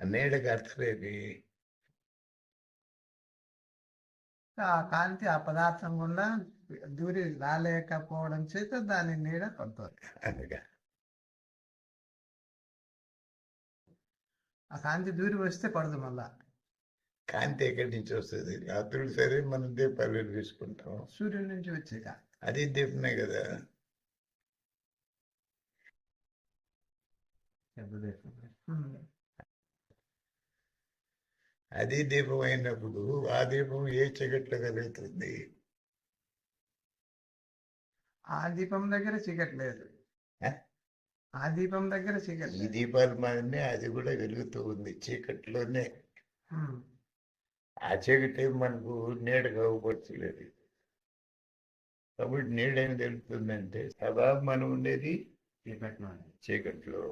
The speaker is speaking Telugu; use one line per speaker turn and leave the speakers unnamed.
నీడకి అర్థమేమి?
ఆ కాంతి ఆ పదార్థం గుండా దూరి రాలేకపోవడం చేత దాని నీడ పడుతుంది.
అనగా
ఆ కాంతి దూరి వస్తే పడదు మళ్ళా.
కాంతి ఎక్కడి నుంచి వస్తుంది? రాత్రులు సరే మనం దీపాలు వెలిగించుకుంటాం,
సూర్యుడి నుంచి వచ్చే కాంతి.
అది దీపమే కదా. అది దీపం అయినప్పుడు ఆ దీపం ఏ చీకట్లో కలుగుతుంది?
ఆ దీపం దగ్గర చీకటి లేదు. ఆ దీపం దగ్గర చీకటి
ఈ దీపాల మాదిరినే అది కూడా వెలుగుతూ ఉంది చీకట్లోనే. ఆ చీకటి మనకు నీడగా అవ్వపరచలేదు. కాబట్టి నీడేం తెలుస్తుందంటే సదా మనం ఉండేది చీకట్లో.